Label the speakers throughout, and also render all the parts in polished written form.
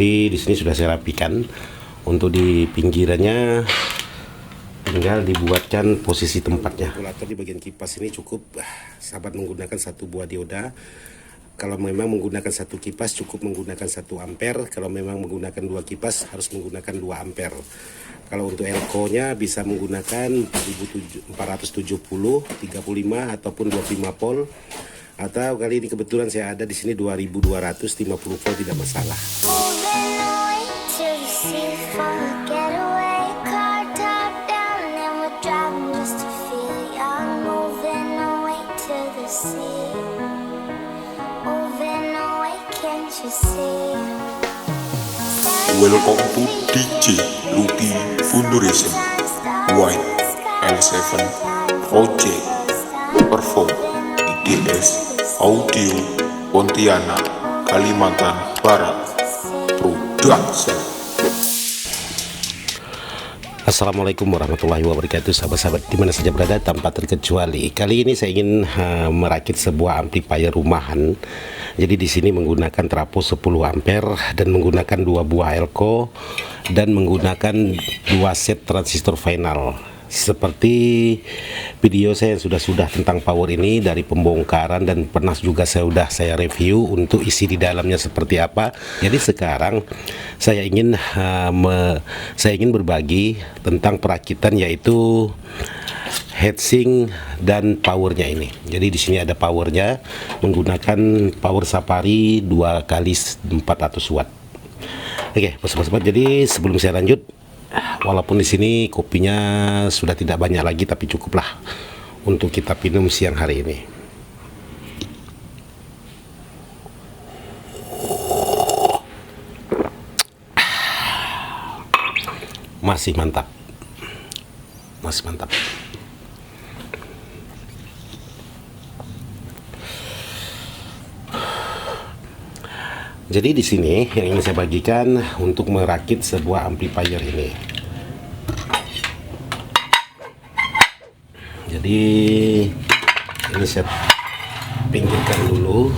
Speaker 1: Jadi di sini sudah saya rapikan. Untuk di pinggirannya tinggal dibuatkan posisi tempatnya. Regulator di bagian kipas ini cukup, sahabat menggunakan satu buah dioda. Kalau memang menggunakan satu kipas cukup menggunakan 1 ampere. Kalau memang menggunakan 2 kipas harus menggunakan 2 ampere. Kalau untuk elko-nya bisa menggunakan 470, 35 ataupun 25 volt. Atau kali ini kebetulan saya ada di sini 2250 volt, tidak masalah.
Speaker 2: Welcome to DJ Lucky Funduration White L7 Project Perform IDS Audio Pontianak Kalimantan Barat Production.
Speaker 1: Assalamualaikum warahmatullahi wabarakatuh, sahabat-sahabat dimana saja berada tanpa terkecuali. Kali ini saya ingin merakit sebuah amplifier rumahan. Jadi di sini menggunakan trafo 10 ampere dan menggunakan 2 buah elko dan menggunakan 2 set transistor final. Seperti video saya yang sudah tentang power ini dari pembongkaran, dan pernah juga saya review untuk isi di dalamnya seperti apa. Jadi sekarang saya ingin berbagi tentang perakitan, yaitu heatsink dan powernya ini. Jadi di sini ada powernya menggunakan power Safari 2 kali 400 watt. Oke, sobat-sobat, jadi sebelum saya lanjut, walaupun di sini kopinya sudah tidak banyak lagi, tapi cukuplah untuk kita minum siang hari ini. Masih mantap, masih mantap. Jadi di sini yang ingin saya bagikan untuk merakit sebuah amplifier ini. Jadi ini saya pinggirkan dulu.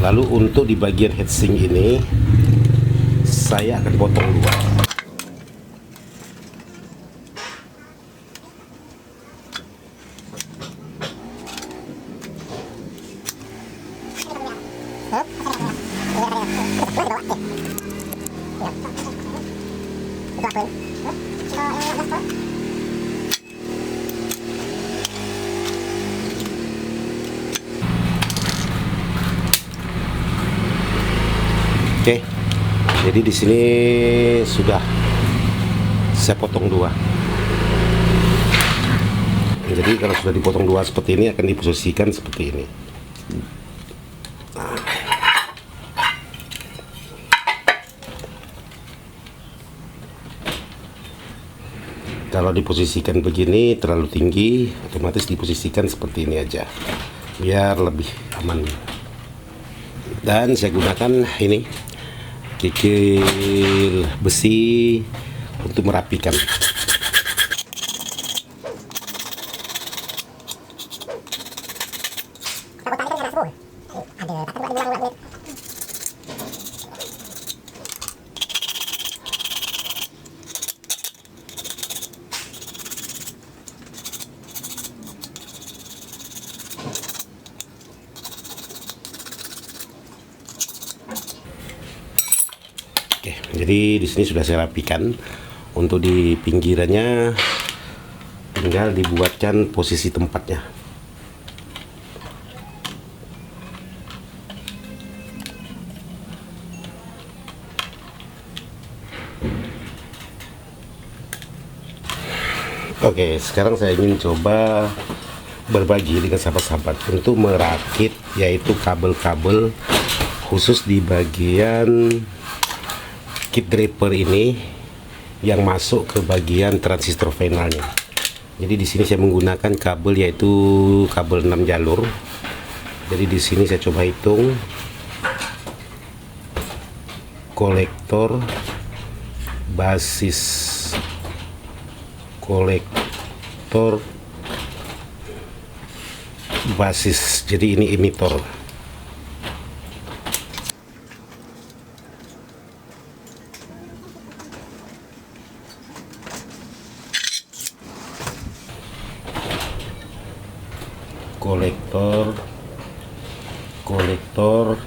Speaker 1: Lalu untuk di bagian heatsink ini saya akan potong 2. Oke, jadi di sini sudah saya potong 2. Jadi kalau sudah dipotong 2 seperti ini, akan diposisikan seperti ini. Kalau diposisikan begini terlalu tinggi, otomatis diposisikan seperti ini aja, biar lebih aman. Dan saya gunakan ini kikil besi untuk merapikan. Oke, jadi di sini sudah saya rapikan. Untuk di pinggirannya tinggal dibuatkan posisi tempatnya. Oke, sekarang saya ingin coba berbagi dengan sahabat-sahabat untuk merakit, yaitu kabel-kabel khusus di bagian kit driver ini yang masuk ke bagian transistor finalnya. Jadi di sini saya menggunakan kabel, yaitu kabel 6 jalur. Jadi di sini saya coba hitung kolektor, basis kolektor, basis, jadi ini emitor. Kolektor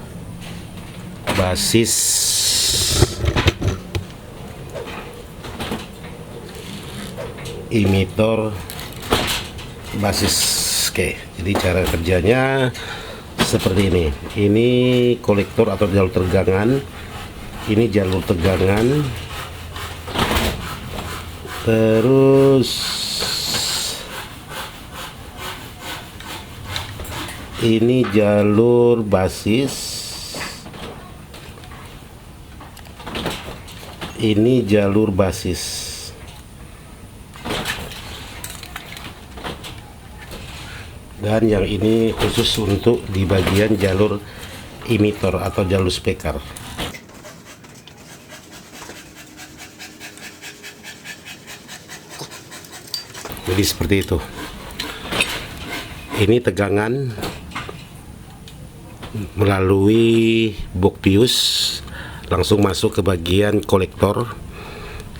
Speaker 1: basis emitor basis. Oke, jadi cara kerjanya seperti ini kolektor atau jalur tegangan, ini jalur tegangan, terus ini jalur basis, ini jalur basis. Dan yang ini khusus untuk di bagian jalur emitor atau jalur speaker. Jadi seperti itu. Ini tegangan melalui box fuse langsung masuk ke bagian kolektor.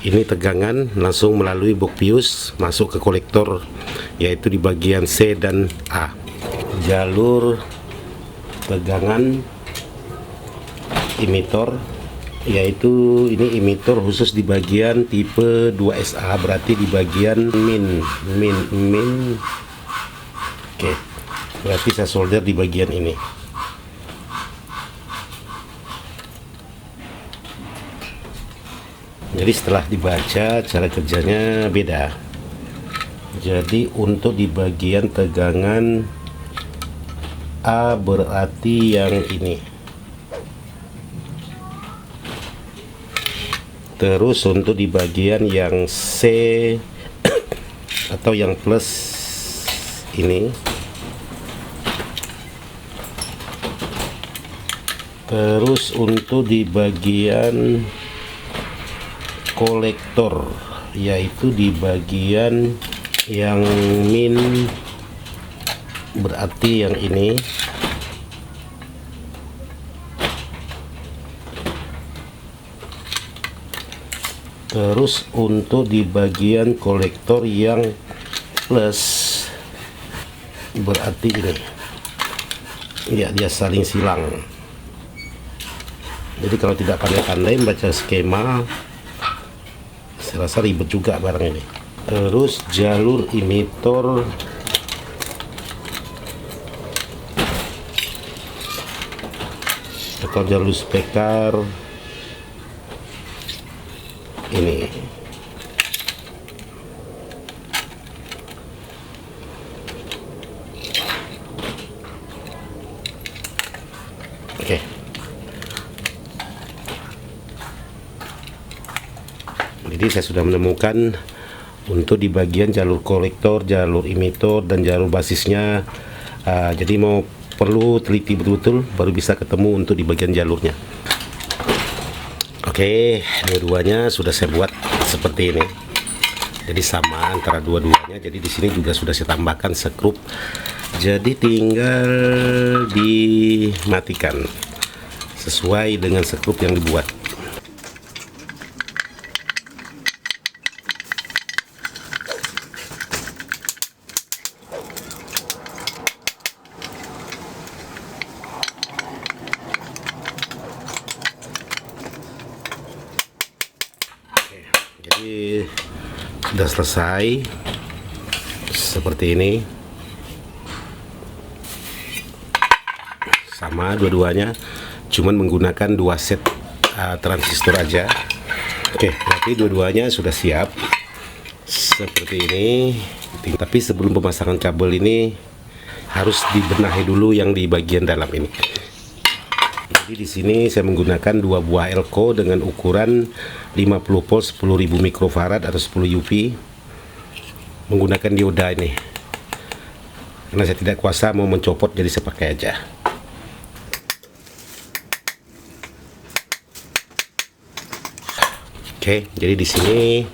Speaker 1: Ini tegangan langsung melalui box fuse masuk ke kolektor, yaitu di bagian C dan A. Jalur tegangan emitor, yaitu ini emitor khusus di bagian tipe 2SA, berarti di bagian min. Oke, berarti saya solder di bagian ini. Jadi setelah dibaca cara kerjanya beda. Jadi untuk di bagian tegangan A berarti yang ini. Terus untuk di bagian yang C atau yang plus ini. Terus untuk di bagian kolektor, yaitu di bagian yang min berarti yang ini. Terus untuk di bagian kolektor yang plus berarti ini. Ya, dia saling silang. Jadi kalau tidak pandai-pandai baca skema, saya rasa ribet juga barang ini. Terus jalur emitor atau jalur speaker ini. Oke. Jadi saya sudah menemukan untuk di bagian jalur kolektor, jalur emitor, dan jalur basisnya. Jadi perlu teliti betul-betul baru bisa ketemu untuk di bagian jalurnya. Oke, dua-duanya sudah saya buat seperti ini. Jadi sama antara dua-duanya. Jadi di sini juga sudah saya tambahkan skrup. Jadi tinggal dimatikan sesuai dengan skrup yang dibuat. Jadi sudah selesai seperti ini, sama dua-duanya, cuman menggunakan 2 set transistor aja. Oke, berarti dua-duanya sudah siap seperti ini. Tapi sebelum pemasangan kabel ini harus dibenahi dulu yang di bagian dalam ini. Jadi di sini saya menggunakan 2 buah elko dengan ukuran 50 volt 10.000 mikrofarad atau 10 UP, menggunakan dioda ini. Karena saya tidak kuasa mau mencopot, jadi saya pakai aja. Oke, jadi di sini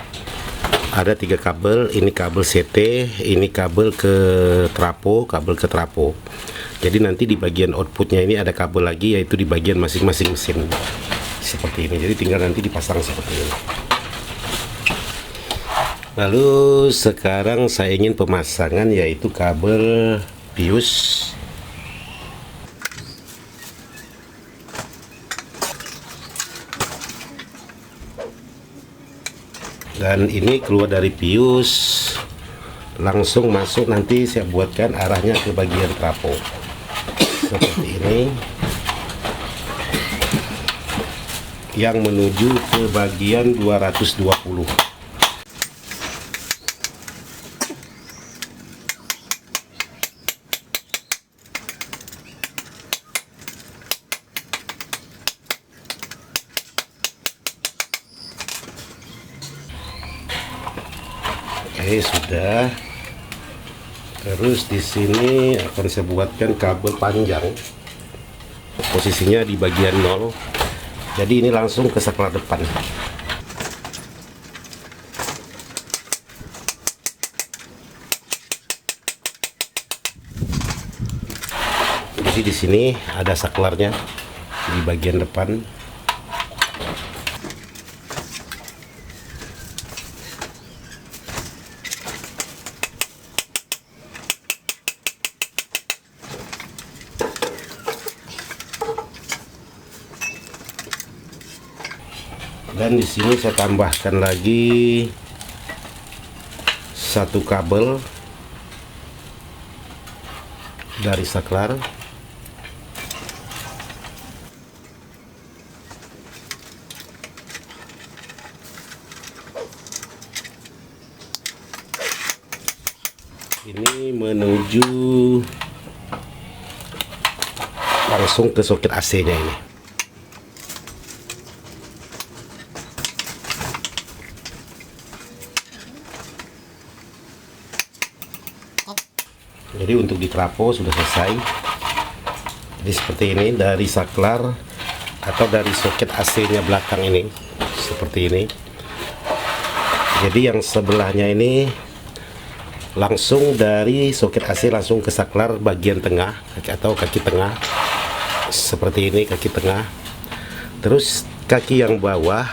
Speaker 1: ada 3 kabel, ini kabel CT, ini kabel ke trapo, jadi nanti di bagian outputnya ini ada kabel lagi, yaitu di bagian masing-masing mesin seperti ini. Jadi tinggal nanti dipasang seperti ini. Lalu sekarang saya ingin pemasangan, yaitu kabel pius. Dan ini keluar dari pius langsung masuk, nanti saya buatkan arahnya ke bagian trapo seperti ini, yang menuju ke bagian 220. Oke, sudah. Terus di sini akan saya buatkan kabel panjang, posisinya di bagian 0. Jadi ini langsung ke saklar depan. Jadi di sini ada saklarnya di bagian depan. Dan di sini saya tambahkan lagi 1 kabel dari saklar. Ini menuju langsung ke soket AC-nya ini. Jadi untuk di trapo sudah selesai. Jadi seperti ini dari saklar atau dari soket AC-nya belakang ini seperti ini. Jadi yang sebelahnya ini langsung dari soket AC langsung ke saklar bagian tengah atau kaki tengah seperti ini, kaki tengah. Terus kaki yang bawah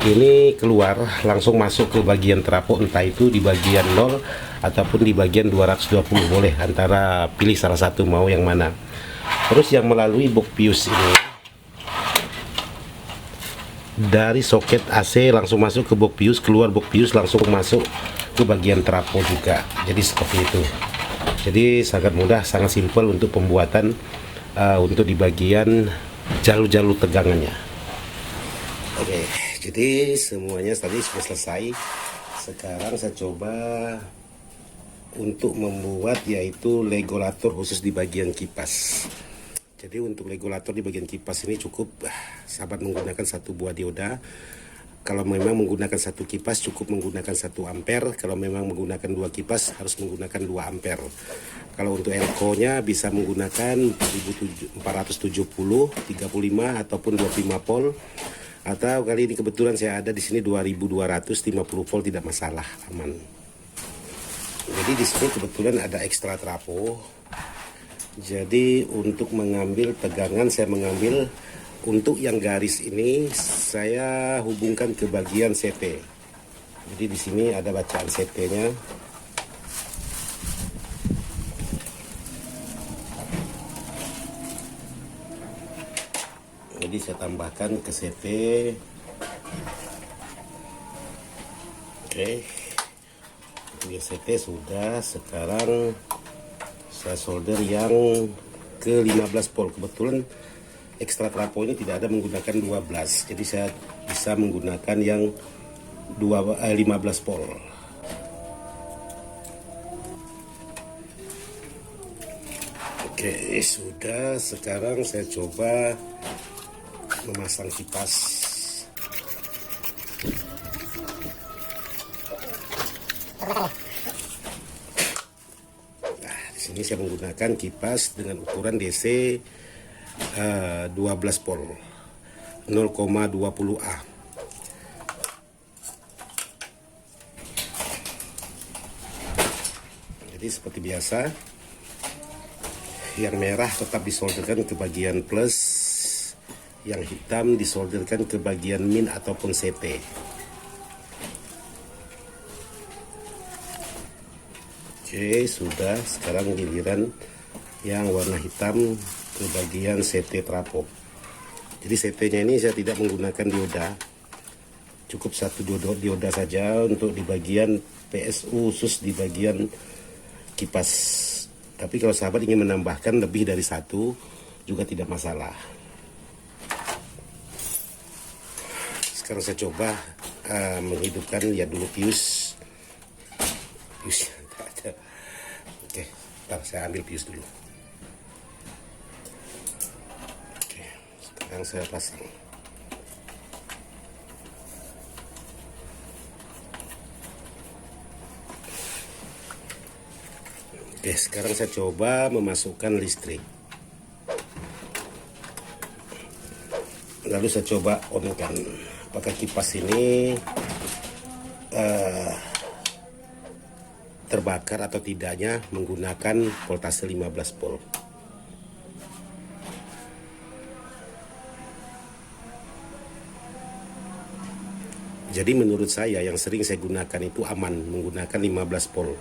Speaker 1: ini keluar langsung masuk ke bagian trapo, entah itu di bagian 0 ataupun di bagian 220, boleh antara pilih salah satu mau yang mana. Terus yang melalui box fuse ini dari soket AC langsung masuk ke box fuse, keluar box fuse langsung masuk ke bagian trapo juga. Jadi seperti itu. Jadi sangat mudah, sangat simpel untuk pembuatan untuk di bagian jalur-jalur tegangannya. Oke, jadi semuanya tadi sudah selesai. Sekarang saya coba untuk membuat yaitu regulator khusus di bagian kipas. Jadi untuk regulator di bagian kipas ini cukup sahabat menggunakan 1 buah dioda. Kalau memang menggunakan 1 kipas cukup menggunakan 1 ampere. Kalau memang menggunakan 2 kipas harus menggunakan 2 ampere. Kalau untuk elko nya bisa menggunakan 470, 35 ataupun 25 volt. Atau kali ini kebetulan saya ada di sini 2250 volt, tidak masalah, aman. Jadi di sini kebetulan ada ekstra trapo. Jadi untuk mengambil tegangan saya mengambil untuk yang garis ini saya hubungkan ke bagian CT. Jadi di sini ada bacaan CT-nya. Jadi saya tambahkan ke CT. Oke. CT sudah. Sekarang saya solder yang ke 15 volt. Kebetulan ekstra trapo ini tidak ada menggunakan 12, jadi saya bisa menggunakan yang 15 volt. Oke, sudah. Sekarang saya coba memasang kipas. Ini saya menggunakan kipas dengan ukuran DC 12 volt 0,20 A. Jadi seperti biasa, yang merah tetap disolderkan ke bagian plus, yang hitam disolderkan ke bagian min ataupun CT. Oke, sudah. Sekarang giliran yang warna hitam ke bagian CT trafo. Jadi CT-nya ini saya tidak menggunakan dioda, cukup satu dioda saja untuk di bagian PSU, khusus di bagian kipas. Tapi kalau sahabat ingin menambahkan lebih dari satu juga tidak masalah. Sekarang saya coba menghidupkan, lihat dulu pius. Tak ada. Oke, ntar saya ambil pius dulu. Oke, sekarang saya pasang. Oke, sekarang saya coba memasukkan listrik. Lalu saya coba on-kan. Apakah kipas ini terbakar atau tidaknya menggunakan voltase 15 volt. Jadi menurut saya yang sering saya gunakan itu aman, menggunakan 15 volt.